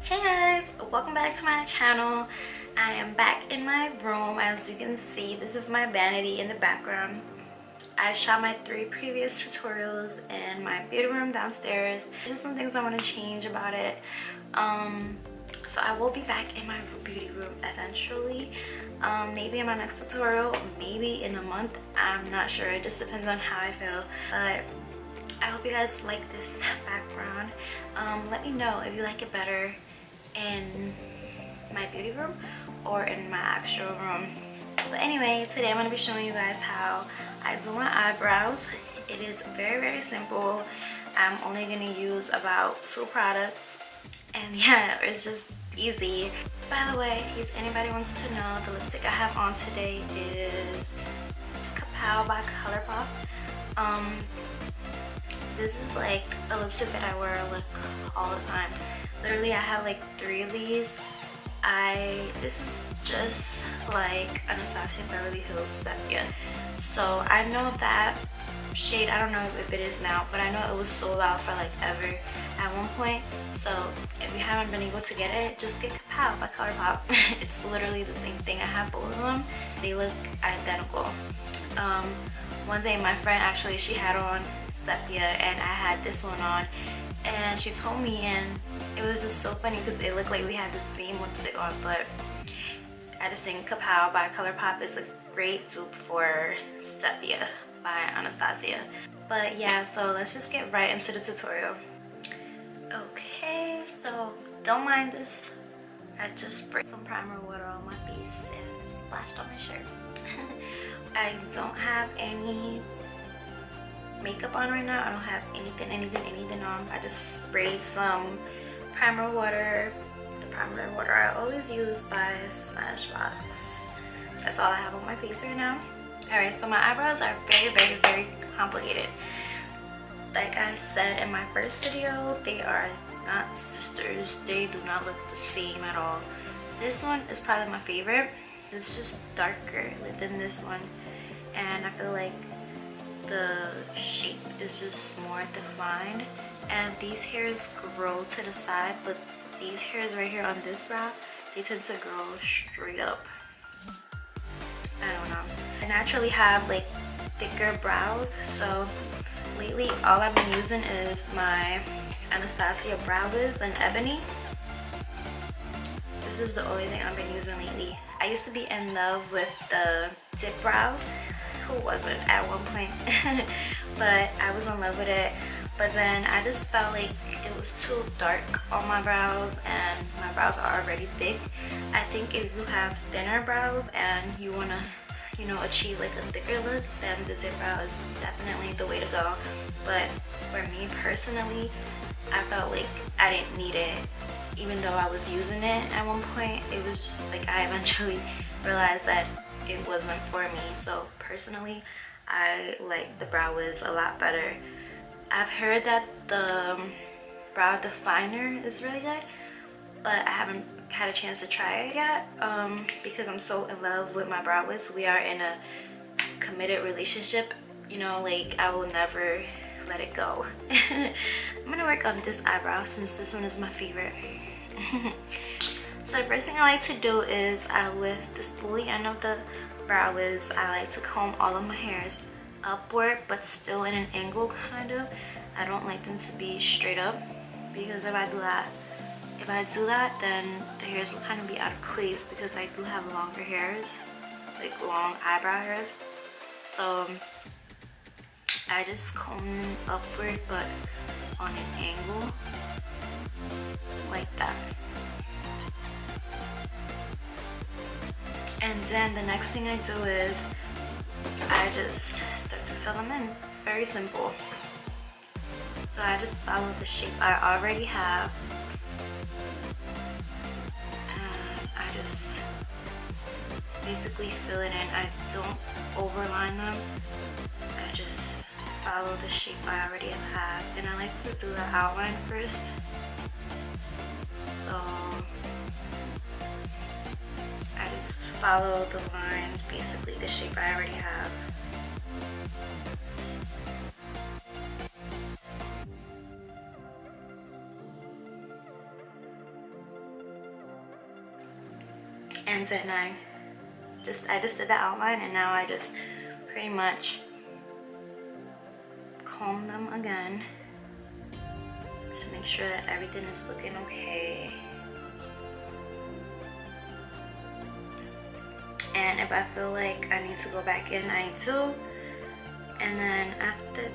Hey guys, welcome back to my channel. I am back in my room. As you can see, this is my vanity in the background. I shot my 3 previous tutorials in my beauty room downstairs. Just some things I want to change about it. So I will be back in my beauty room eventually. Maybe in my next tutorial, maybe in a month. I'm not sure. It just depends on how I feel. But I hope you guys like this background. Let me know if you like it better in my beauty room or in my actual room. But anyway, today I'm going to be showing you guys how I do my eyebrows. It is very simple. I'm only going to use about 2 products, and yeah, it's just easy. By the way, in case anybody wants to know, the lipstick I have on today is SoKatt by ColourPop. This is like a lipstick that I wear like all the time. Literally, I have like 3 of these. This is just like Anastasia Beverly Hills Sepia. So I know that shade, I don't know if it is now, but I know it was sold out for like ever at one point. So if you haven't been able to get it, just get SoKatt by ColourPop. It's literally the same thing. I have both of them. They look identical. One day my friend actually, she had on Sepia and I had this one on, and she told me, and it was just so funny because it looked like we had the same lipstick on. But I just think SoKatt by ColourPop is a great dupe for Sepia by Anastasia. But yeah, so let's just get right into the tutorial. Okay, so don't mind this. I just sprayed some primer water on my face and splashed on my shirt. I don't have any makeup on right now. I don't have anything on. I just sprayed some primer water. The primer water I always use by Smashbox. That's all I have on my face right now. Alright, so my eyebrows are very complicated. Like I said in my first video, they are not sisters. They do not look the same at all. This one is probably my favorite. It's just darker than this one, and I feel like the shape is just more defined, and these hairs grow to the side, but these hairs right here on this brow, they tend to grow straight up. I don't know. I naturally have like thicker brows, so lately all I've been using is my Anastasia brow wiz and Ebony. This is the only thing I've been using lately. I used to be in love with the dip brow. Who wasn't at one point? But I was in love with it. But then I just felt like it was too dark on my brows, and my brows are already thick. I think if you have thinner brows and you want to, you know, achieve like a thicker look, then the dip brow is definitely the way to go. But for me personally, I felt like I didn't need it. Even though I was using it at one point, it was like I eventually realized that it wasn't for me. So personally, I like the brow wiz a lot better. I've heard that the brow definer is really good, but I haven't had a chance to try it yet because I'm so in love with my brow wiz. We are in a committed relationship, you know, like I will never let it go. I'm gonna work on this eyebrow since this one is my favorite. So the first thing I like to do is with the spoolie end of the brow wiz, I like to comb all of my hairs upward, but still in an angle kind of. I don't like them to be straight up, because if I do that, then the hairs will kind of be out of place, because I do have longer hairs, like long eyebrow hairs. So I just comb them upward, but on an angle like that. And then the next thing I do is I just start to fill them in. It's very simple. So I just follow the shape I already have, and I just basically fill it in. I don't overline them. I just follow the shape I already have, and I like to do the outline first. So I just follow the lines, basically the shape I already have. And then I just did the outline, and now I just pretty much comb them again to make sure that everything is looking okay. And if I feel like I need to go back in, I do. And then after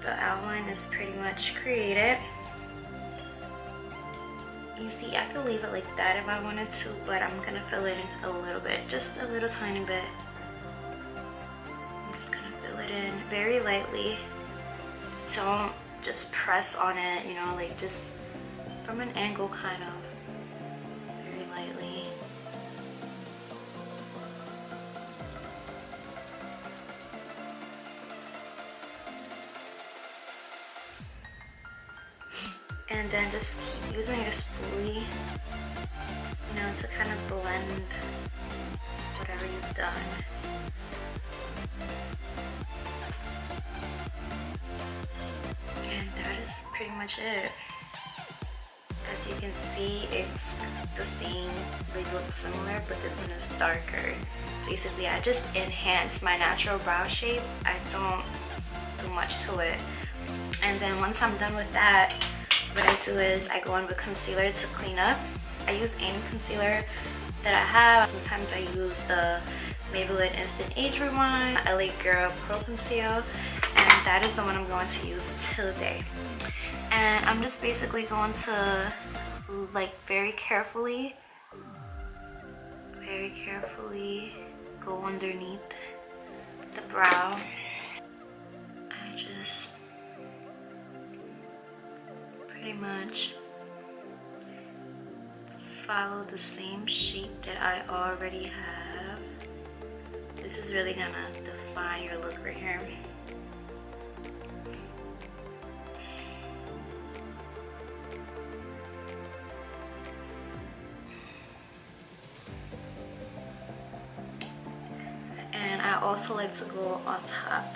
the outline is pretty much created, you see, I could leave it like that if I wanted to, but I'm gonna fill it in a little bit, just a little tiny bit. I'm just gonna fill it in very lightly. Don't just press on it, you know, like just from an angle, kind of, very lightly. And then just keep using your spoolie, you know, to kind of blend whatever you've done. And that is pretty much it. As you can see, it's the same, they look similar, but this one is darker. Basically, I just enhance my natural brow shape. I don't do much to it. And then once I'm done with that, what I do is I go in with concealer to clean up. I use any concealer that I have. Sometimes I use the Maybeline Instant Age Rewind, LA Girl Pro Conceal, and that is the one I'm going to use today. And I'm just basically going to, like, very carefully go underneath the brow. I just pretty much follow the same shape that I already have. This is really gonna define your look right here. And I also like to go on top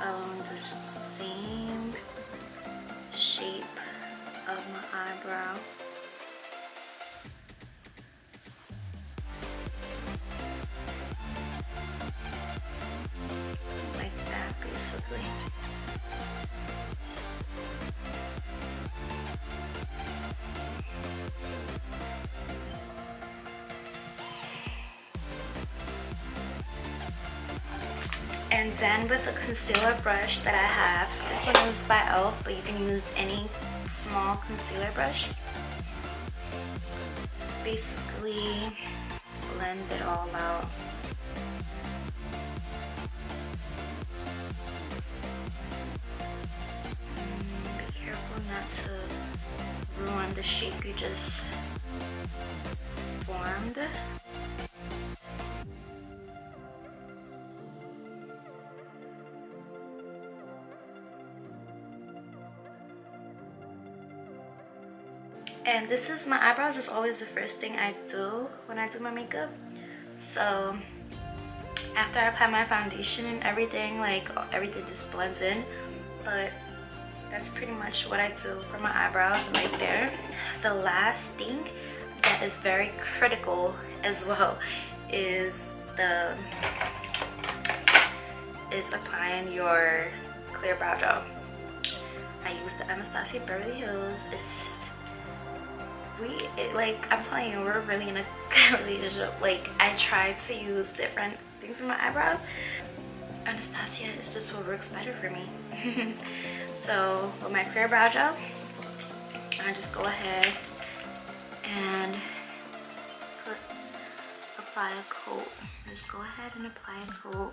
along the same shape of my eyebrow. Like that, basically. And then with the concealer brush that I have, this one is by e.l.f., but you can use any small concealer brush. Basically, blend it all out. Be careful not to ruin the shape you just formed. And this is my eyebrows is always the first thing I do when I do my makeup. So after I apply my foundation and everything, like everything just blends in. But that's pretty much what I do for my eyebrows right there. The last thing that is very critical as well is applying your clear brow gel. I use the Anastasia Beverly Hills. I'm telling you, we're really in a good relationship. Like, I tried to use different things for my eyebrows. Anastasia is just what works better for me. So with my clear brow gel, I just go ahead and apply a coat. Just go ahead and apply a coat,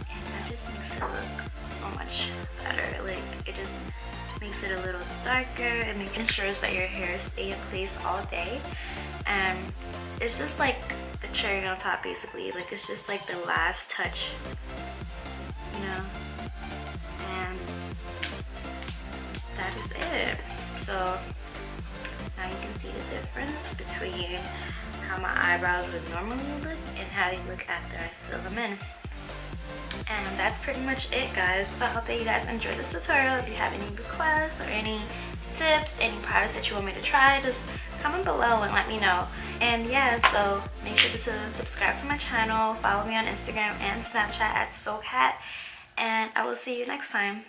and that just makes it look so much better. Like, it just makes it a little darker and ensures that your hair stays in place all day. And it's just like the cherry on top, basically. Like, it's just like the last touch, you know. And that is it. So now you can see the difference between how my eyebrows would normally look and how they look after I fill them in. And that's pretty much it, guys. So I hope that you guys enjoyed this tutorial. If you have any requests or any tips, any products that you want me to try, just comment below and let me know. And yeah, so make sure to subscribe to my channel, follow me on Instagram and Snapchat at SoKatt, and I will see you next time.